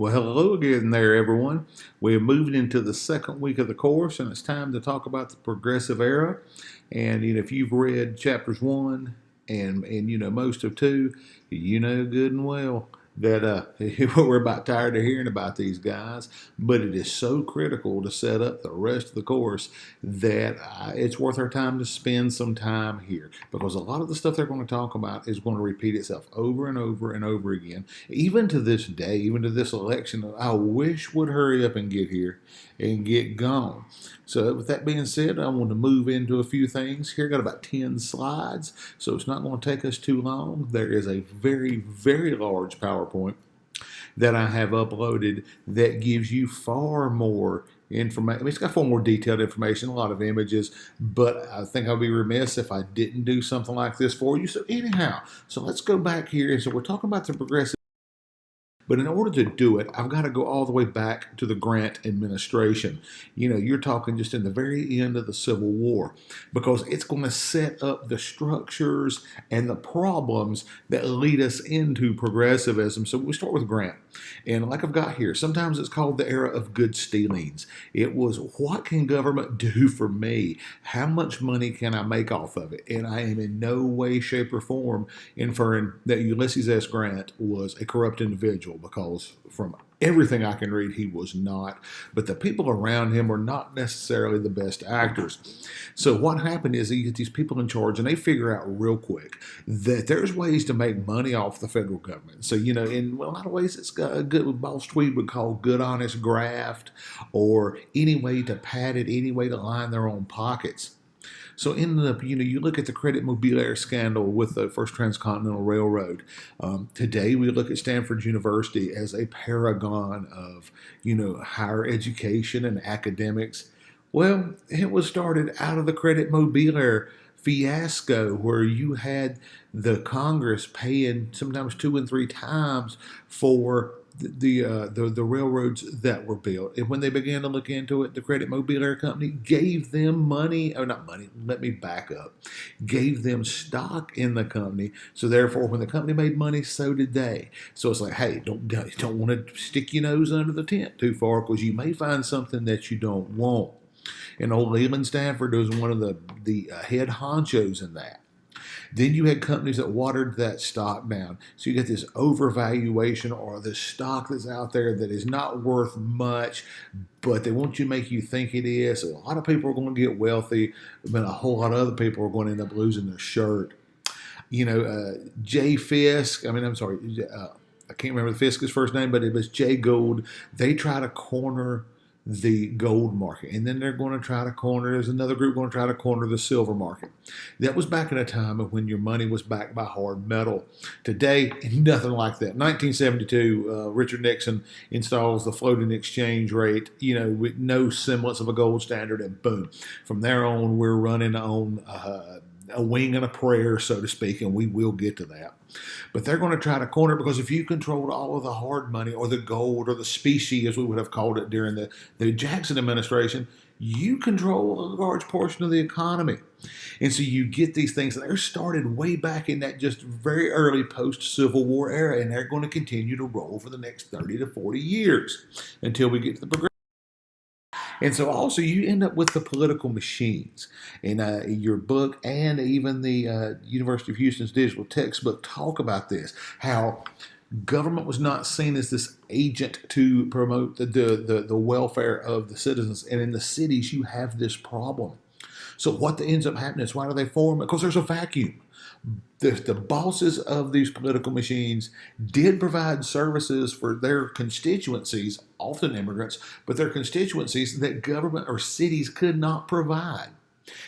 Well, hello again there, everyone. We're moving into the second week of the course, and it's time to talk about the progressive era. And if you've read chapters one and most of two, you know good and well that we're about tired of hearing about these guys. But it is so critical to set up the rest of the course that it's worth our time to spend some time here, because a lot of the stuff they're going to talk about is going to repeat itself over and over and over again, even to this day, even to this election. I wish would hurry up and get here and get gone. So with that being said, I want to move into a few things here. Got about 10 slides, so it's not going to take us too long. There is a very, very large PowerPoint that I have uploaded that gives you far more information. I mean, it's got far more detailed information, a lot of images, but I think I'd be remiss if I didn't do something like this for you. So anyhow, so let's go back here. So we're talking about the progressive. But in order to do it, I've got to go all the way back to the Grant administration. You're talking just in the very end of the Civil War, because it's going to set up the structures and the problems that lead us into progressivism. So we start with Grant. And like I've got here, sometimes it's called the era of good stealings. It was, what can government do for me? How much money can I make off of it? And I am in no way, shape, or form inferring that Ulysses S. Grant was a corrupt individual, because from everything I can read, he was not. But the people around him were not necessarily the best actors. So what happened is you get these people in charge, and they figure out real quick that there's ways to make money off the federal government. So, in a lot of ways, it's got a good, what Boss Tweed would call good, honest graft, or any way to pad it, any way to line their own pockets. So you look at the Credit Mobilier scandal with the First Transcontinental Railroad. Today we look at Stanford University as a paragon of, higher education and academics. Well, it was started out of the Credit Mobilier fiasco, where you had the Congress paying sometimes 2 and 3 times for the railroads that were built. And when they began to look into it, the Credit Mobilier Company gave them money, or not money, let me back up, gave them stock in the company. So therefore, when the company made money, so did they. So it's like, hey, don't want to stick your nose under the tent too far, because you may find something that you don't want. And old Leland Stanford was one of the head honchos in that. Then you had companies that watered that stock down. So you get this overvaluation, or this stock that's out there that is not worth much, but they want you to make you think it is. So a lot of people are going to get wealthy, but a whole lot of other people are going to end up losing their shirt. Jay Fisk, I'm sorry, I can't remember the Fisk's first name, but it was Jay Gould. They try to corner the gold market, and then they're going to try to corner, there's another group going to try to corner the silver market. That was back in a time of when your money was backed by hard metal. Today, nothing like that. 1972, Richard Nixon installs the floating exchange rate, with no semblance of a gold standard, and boom, from there on, we're running on a wing and a prayer, so to speak, and we will get to that. But they're going to try to corner, because if you controlled all of the hard money, or the gold, or the specie, as we would have called it during the Jackson administration, you control a large portion of the economy. And so you get these things that are started way back in that just very early post-Civil War era, and they're going to continue to roll for the next 30 to 40 years until we get to the progressive. And so also you end up with the political machines. In your book, and even the University of Houston's digital textbook, talk about this, how government was not seen as this agent to promote the welfare of the citizens. And in the cities, you have this problem. So what ends up happening is, why do they form? Because there's a vacuum. The bosses of these political machines did provide services for their constituencies, often immigrants, but their constituencies that government or cities could not provide.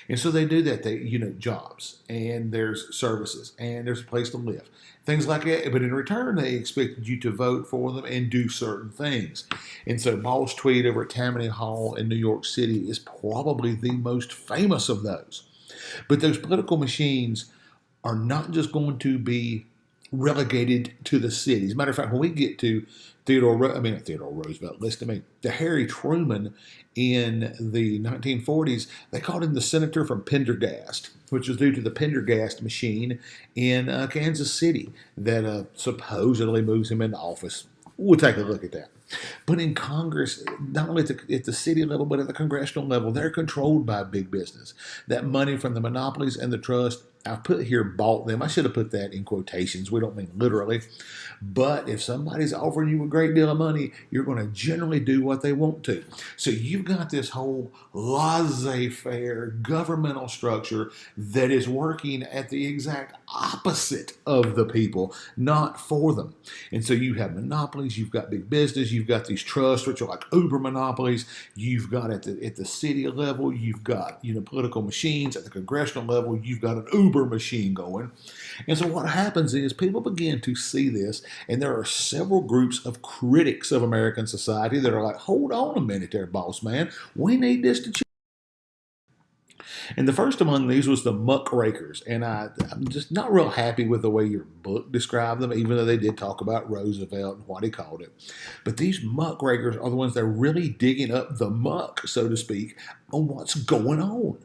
And so they do that. Jobs, and there's services, and there's a place to live, things like that. But in return, they expected you to vote for them and do certain things. And so Boss Tweed over at Tammany Hall in New York City is probably the most famous of those. But those political machines are not just going to be relegated to the cities. As a matter of fact, when we get to Theodore Roosevelt, listen to me, to Harry Truman in the 1940s, they called him the senator from Pendergast, which was due to the Pendergast machine in Kansas City that supposedly moves him into office. We'll take a look at that. But in Congress, not only at the city level, but at the congressional level, they're controlled by big business. That money from the monopolies and the trust, I've put here bought them. I should have put that in quotations. We don't mean literally. But if somebody's offering you a great deal of money, you're going to generally do what they want to. So you've got this whole laissez faire governmental structure that is working at the exact opposite of the people, not for them. And so you have monopolies, you've got big business, you've got these trusts, which are like uber monopolies. You've got at the city level, you've got political machines. At the congressional level, you've got an uber machine going. And so what happens is people begin to see this, and there are several groups of critics of American society that are like, hold on a minute there, boss man. We need this to change. And the first among these was the muckrakers. And I'm just not real happy with the way your book described them, even though they did talk about Roosevelt and what he called it. But these muckrakers are the ones that are really digging up the muck, so to speak, on what's going on.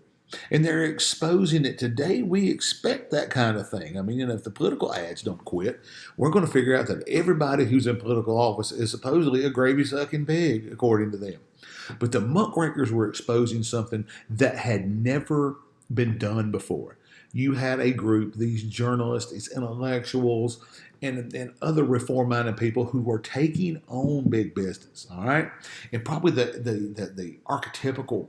And they're exposing it. Today, we expect that kind of thing. I mean, if the political ads don't quit, we're going to figure out that everybody who's in political office is supposedly a gravy-sucking pig, according to them. But the muckrakers were exposing something that had never been done before. You had a group, these journalists, these intellectuals, and other reform-minded people who were taking on big business, all right? And probably the archetypical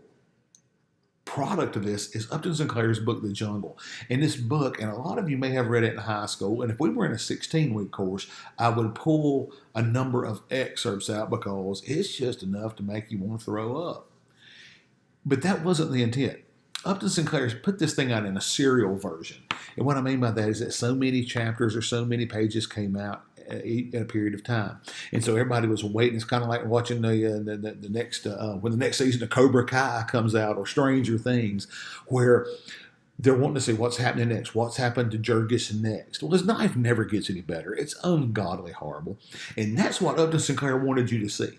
product of this is Upton Sinclair's book, The Jungle. In this book, and a lot of you may have read it in high school, and if we were in a 16-week course, I would pull a number of excerpts out because it's just enough to make you want to throw up. But that wasn't the intent. Upton Sinclair's put this thing out in a serial version. And what I mean by that is that so many chapters or so many pages came out in a period of time, and so everybody was waiting. It's kind of like watching the next when the next season of Cobra Kai comes out or Stranger Things, where they're wanting to see what's happening next, what's happened to Jurgis next. Well, his knife never gets any better. It's ungodly horrible, and that's what Upton Sinclair wanted you to see.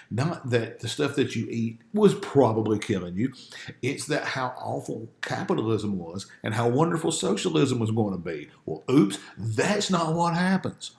Not that the stuff that you eat was probably killing you. It's that how awful capitalism was and how wonderful socialism was going to be. Well, oops, that's not what happens.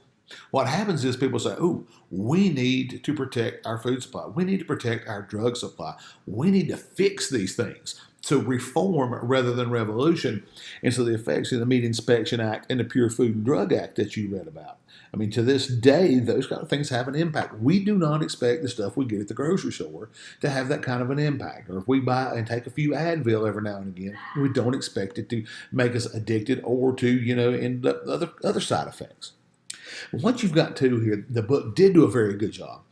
What happens is people say, oh, we need to protect our food supply. We need to protect our drug supply. We need to fix these things. So reform rather than revolution. And so the effects of the Meat Inspection Act and the Pure Food and Drug Act that you read about. I mean, to this day, those kind of things have an impact. We do not expect the stuff we get at the grocery store to have that kind of an impact. Or if we buy and take a few Advil every now and again, we don't expect it to make us addicted or to, end up other side effects. What you've got to here, the book did do a very good job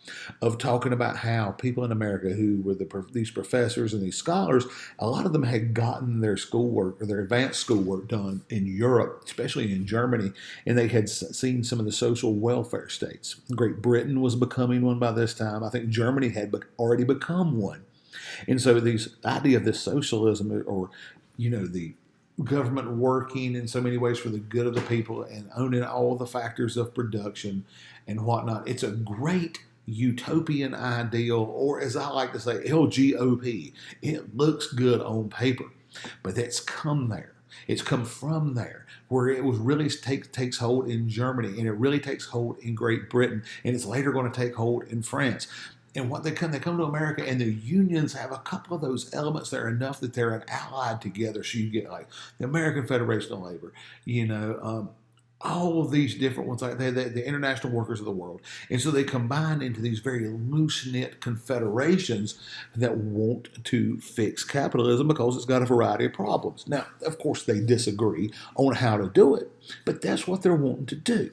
of talking about how people in America who were these professors and these scholars, a lot of them had gotten their schoolwork or their advanced schoolwork done in Europe, especially in Germany, and they had seen some of the social welfare states. Great Britain was becoming one by this time. I think Germany had already become one. And so this idea of this socialism or, the government working in so many ways for the good of the people and owning all the factors of production and whatnot. It's a great utopian ideal, or as I like to say, LGOP. It looks good on paper, but that's come there. It's come from there, where it was really takes hold in Germany, and it really takes hold in Great Britain, and it's later going to take hold in France. And what they come to America, and the unions have a couple of those elements that are enough that they're an allied together. So you get like the American Federation of Labor, all of these different ones, like the International Workers of the World. And so they combine into these very loose-knit confederations that want to fix capitalism because it's got a variety of problems. Now, of course, they disagree on how to do it, but that's what they're wanting to do.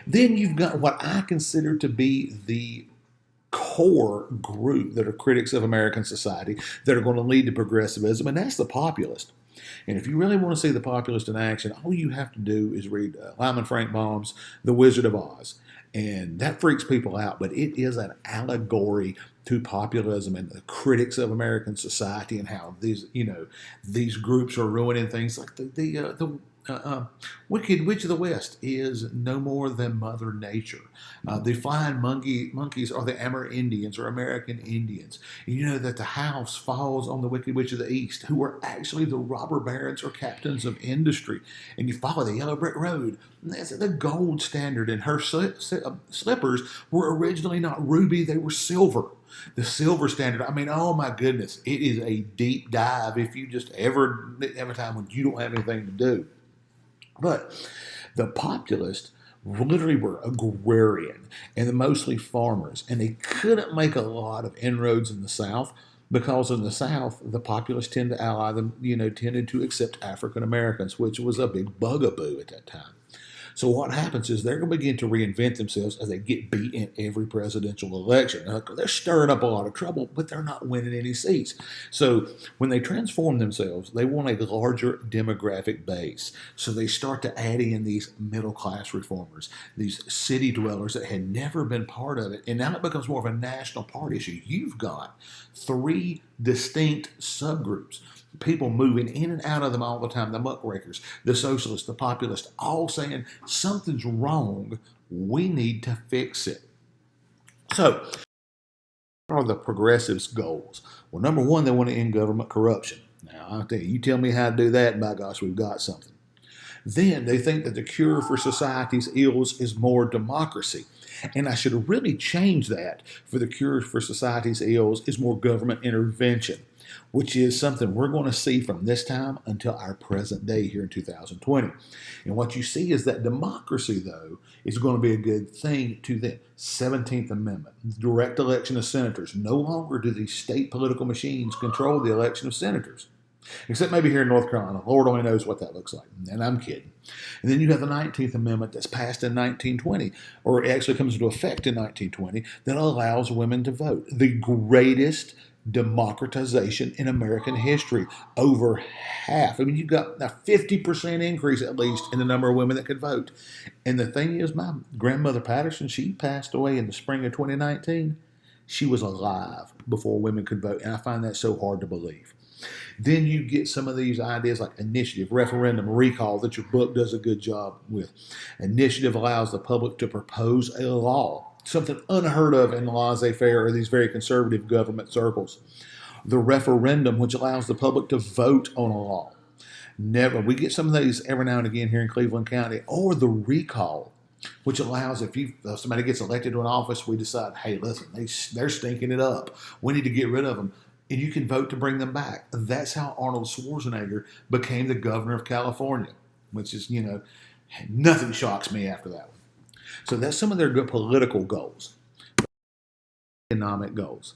Then you've got what I consider to be the core group that are critics of American society that are going to lead to progressivism, and that's the populist. And if you really want to see the populist in action, all you have to do is read Lyman Frank Baum's The Wizard of Oz. And that freaks people out, but it is an allegory to populism and the critics of American society and how these groups are ruining things like the Uh, uh, Wicked Witch of the West is no more than Mother Nature. The flying monkeys are the Amerindians or American Indians. And you know that the house falls on the Wicked Witch of the East, who were actually the robber barons or captains of industry. And you follow the yellow brick road. That's the gold standard. And her slippers were originally not ruby, they were silver. The silver standard. I mean, oh my goodness, it is a deep dive if you just ever have a time when you don't have anything to do. But the populists literally were agrarian and mostly farmers, and they couldn't make a lot of inroads in the South because in the South the populists tend to ally them, tended to accept African Americans, which was a big bugaboo at that time. So what happens is they're going to begin to reinvent themselves as they get beat in every presidential election. They're stirring up a lot of trouble, but they're not winning any seats. So when they transform themselves, they want a larger demographic base. So they start to add in these middle class reformers, these city dwellers that had never been part of it. And now it becomes more of a national party issue. You've got three distinct subgroups, people moving in and out of them all the time, the muckrakers, the socialists, the populists, all saying something's wrong, we need to fix it. So, what are the progressives' goals? Well, number one, they want to end government corruption. Now, I'll tell you, you tell me how to do that, and by gosh, we've got something. Then they think that the cure for society's ills is more democracy. And I should really change that for the cure for society's ills is more government intervention, which is something we're going to see from this time until our present day here in 2020. And what you see is that democracy, though, is going to be a good thing to the 17th Amendment, direct election of senators. No longer do these state political machines control the election of senators. Except maybe here in North Carolina. Lord only knows what that looks like. And I'm kidding. And then you have the 19th Amendment that's passed in 1920, or it actually comes into effect in 1920, that allows women to vote. The greatest democratization in American history. Over half. I mean, you've got a 50% increase at least in the number of women that could vote. And the thing is, my grandmother Patterson, she passed away in the spring of 2019. She was alive before women could vote. And I find that so hard to believe. Then you get some of these ideas like initiative, referendum, recall that your book does a good job with. Initiative allows the public to propose a law, something unheard of in laissez-faire or these very conservative government circles. The referendum, which allows the public to vote on a law. We get some of these every now and again here in Cleveland County. Or the recall, which allows if somebody gets elected to an office, we decide, hey, listen, they're stinking it up. We need to get rid of them. And you can vote to bring them back. That's how Arnold Schwarzenegger became the governor of California, which is, nothing shocks me after that one. So that's some of their good political goals. Economic goals.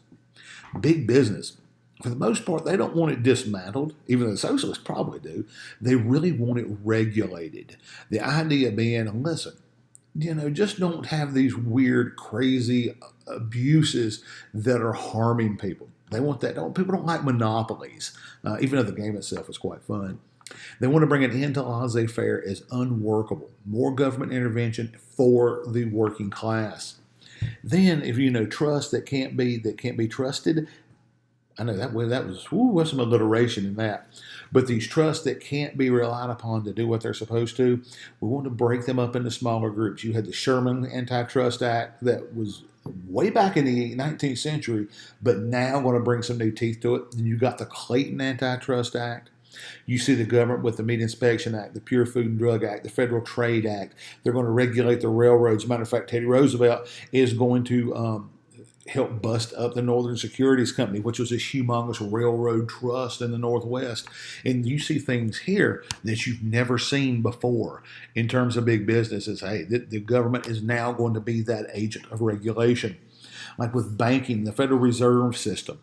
Big business, for the most part, they don't want it dismantled, even though the socialists probably do. They really want it regulated. The idea being, listen, just don't have these weird, crazy abuses that are harming people. They want that. People don't like monopolies, even though the game itself is quite fun. They want to bring an end to laissez-faire as unworkable. More government intervention for the working class. Then, if trust that can't be trusted. I know that was some alliteration in that. But these trusts that can't be relied upon to do what they're supposed to, we want to break them up into smaller groups. You had the Sherman Antitrust Act that was way back in the 19th century, but now going to bring some new teeth to it. Then you got the Clayton Antitrust Act. You see the government with the Meat Inspection Act, the Pure Food and Drug Act, the Federal Trade Act. They're going to regulate the railroads. As a matter of fact, Teddy Roosevelt is going to help bust up the Northern Securities Company, which was a humongous railroad trust in the Northwest. And you see things here that you've never seen before in terms of big businesses. Hey, the government is now going to be that agent of regulation. Like with banking, the Federal Reserve System,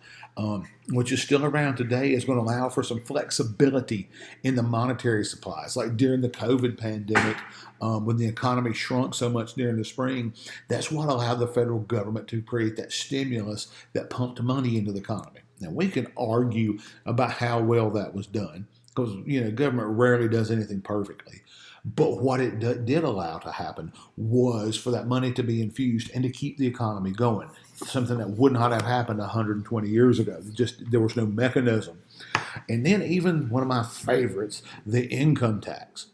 which is still around today, is going to allow for some flexibility in the monetary supplies. Like during the COVID pandemic, when the economy shrunk so much during the spring, that's what allowed the federal government to create that stimulus that pumped money into the economy. Now, we can argue about how well that was done because, government rarely does anything perfectly. But what it did allow to happen was for that money to be infused and to keep the economy going, something that would not have happened 120 years ago. There was no mechanism. And then even one of my favorites, the income tax.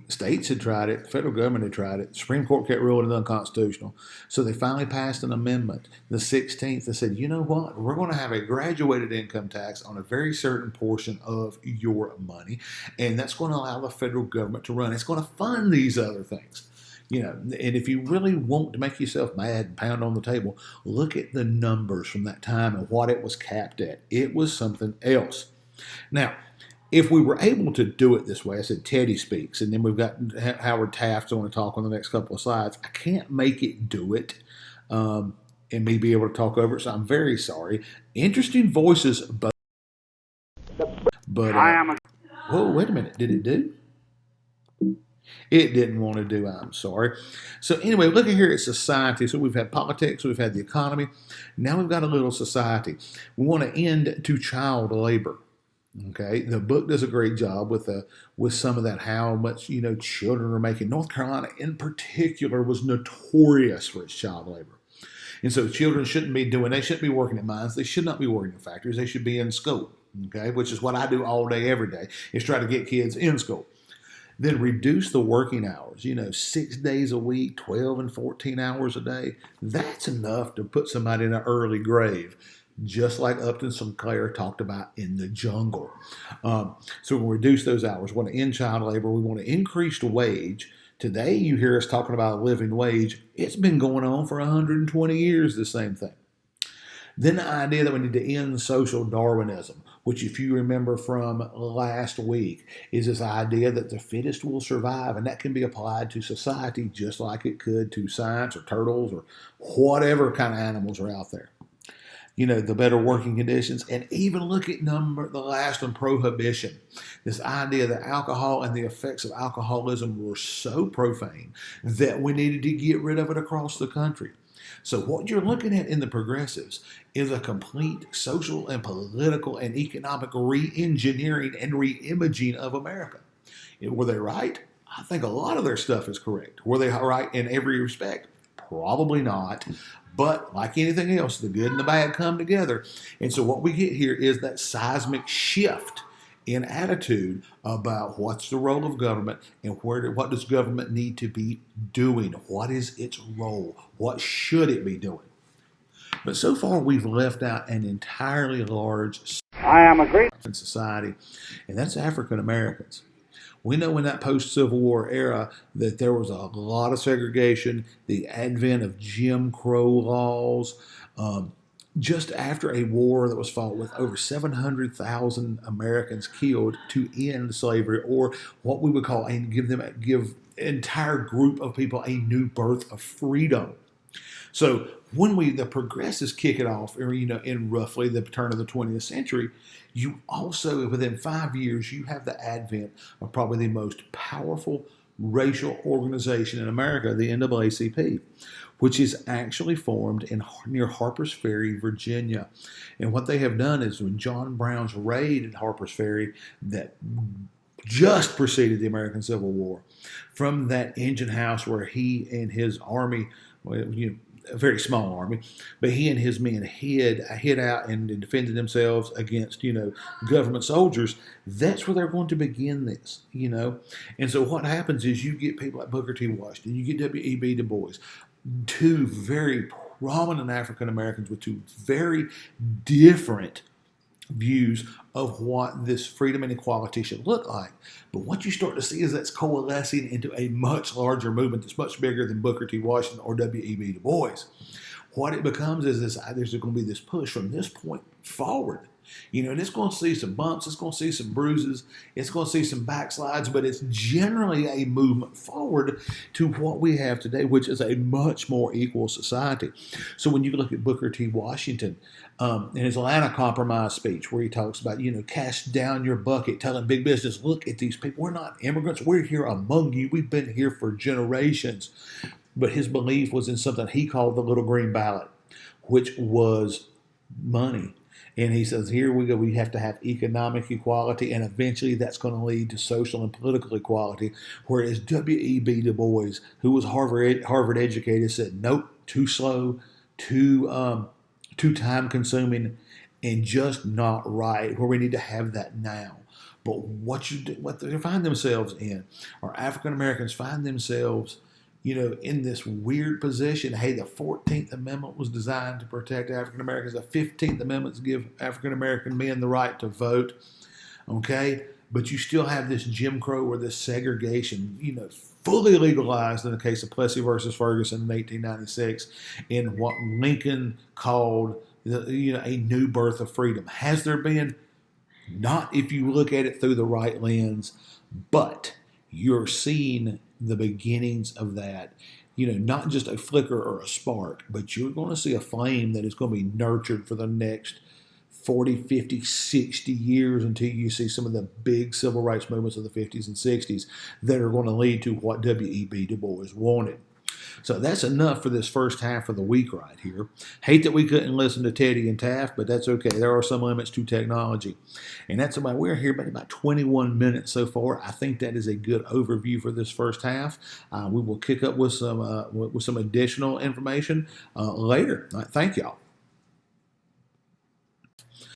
States had tried it, the federal government had tried it, the Supreme Court kept ruling it unconstitutional. So they finally passed an amendment, the 16th, that said, you know what, we're going to have a graduated income tax on a very certain portion of your money, and that's going to allow the federal government to run. It's going to fund these other things. And if you really want to make yourself mad and pound on the table, look at the numbers from that time and what it was capped at. It was something else. Now, if we were able to do it this way, I said Teddy speaks, and then we've got Howard Taft I want to talk on the next couple of slides. I can't make it do it and me be able to talk over it, so I'm very sorry. Interesting voices, but whoa, wait a minute. Did it do? It didn't want to do. I'm sorry. So anyway, looking here at society. So we've had politics, we've had the economy. Now we've got a little society. We want to end to child labor. Okay, the book does a great job with some of that, how much children are making. North Carolina, in particular, was notorious for its child labor, and so children shouldn't be doing. They shouldn't be working at mines. They should not be working in factories. They should be in school. Okay, which is what I do all day, every day, is try to get kids in school. Then reduce the working hours. 6 days a week, 12 and 14 hours a day. That's enough to put somebody in an early grave, just like Upton Sinclair talked about in The Jungle. So we reduce those hours. We want to end child labor. We want to increase the wage. Today, you hear us talking about a living wage. It's been going on for 120 years, the same thing. Then the idea that we need to end social Darwinism, which, if you remember from last week, is this idea that the fittest will survive, and that can be applied to society just like it could to science or turtles or whatever kind of animals are out there. The better working conditions, and even look at the last one, prohibition. This idea that alcohol and the effects of alcoholism were so profane that we needed to get rid of it across the country. So what you're looking at in the progressives is a complete social and political and economic re-engineering and re-imaging of America. Were they right? I think a lot of their stuff is correct. Were they right in every respect? Probably not. But like anything else, the good and the bad come together. And so what we get here is that seismic shift in attitude about what's the role of government and what does government need to be doing? What is its role? What should it be doing? But so far, we've left out an entirely large society, and that's African Americans. We know in that post-Civil War era that there was a lot of segregation, the advent of Jim Crow laws, just after a war that was fought with over 700,000 Americans killed to end slavery, or what we would call give an entire group of people a new birth of freedom. So when the progressives kick it off, in roughly the turn of the 20th century, you also, within 5 years, you have the advent of probably the most powerful racial organization in America, the NAACP, which is actually formed near Harpers Ferry, Virginia. And what they have done is, when John Brown's raid at Harpers Ferry that just preceded the American Civil War, from that engine house where he and his army, a very small army, but he and his men hid out and defended themselves against, government soldiers. That's where they're going to begin this, And so what happens is you get people like Booker T. Washington, you get W.E.B. Du Bois, two very prominent African Americans with two very different views of what this freedom and equality should look like. But what you start to see is that's coalescing into a much larger movement that's much bigger than Booker T. Washington or W.E.B. Du Bois. What it becomes is there's going to be this push from this point forward. And it's going to see some bumps, it's going to see some bruises, it's going to see some backslides, but it's generally a movement forward to what we have today, which is a much more equal society. So when you look at Booker T. Washington in his Atlanta Compromise speech, where he talks about, cast down your bucket, telling big business, look at these people, we're not immigrants, we're here among you, we've been here for generations. But his belief was in something he called the little green ballot, which was money. And he says, here we go, we have to have economic equality, and eventually that's going to lead to social and political equality. Whereas W.E.B. Du Bois, who was Harvard educated, said, nope, too slow, too time consuming, and just not right, where we need to have that now. But what they find themselves in, or African Americans find themselves, in this weird position. Hey, the 14th Amendment was designed to protect African Americans. The 15th Amendment gives African American men the right to vote. Okay, but you still have this Jim Crow or this segregation, fully legalized in the case of Plessy versus Ferguson in 1896, in what Lincoln called, a new birth of freedom. Has there been? Not if you look at it through the right lens, but you're seeing the beginnings of that. Not just a flicker or a spark, but you're going to see a flame that is going to be nurtured for the next 40, 50, 60 years until you see some of the big civil rights movements of the 50s and 60s that are going to lead to what W.E.B. Du Bois wanted. So that's enough for this first half of the week right here. Hate that we couldn't listen to Teddy and Taft, but that's okay. There are some limits to technology. And that's about, we're here about 21 minutes so far. I think that is a good overview for this first half. We will kick up with some additional information later. Thank y'all.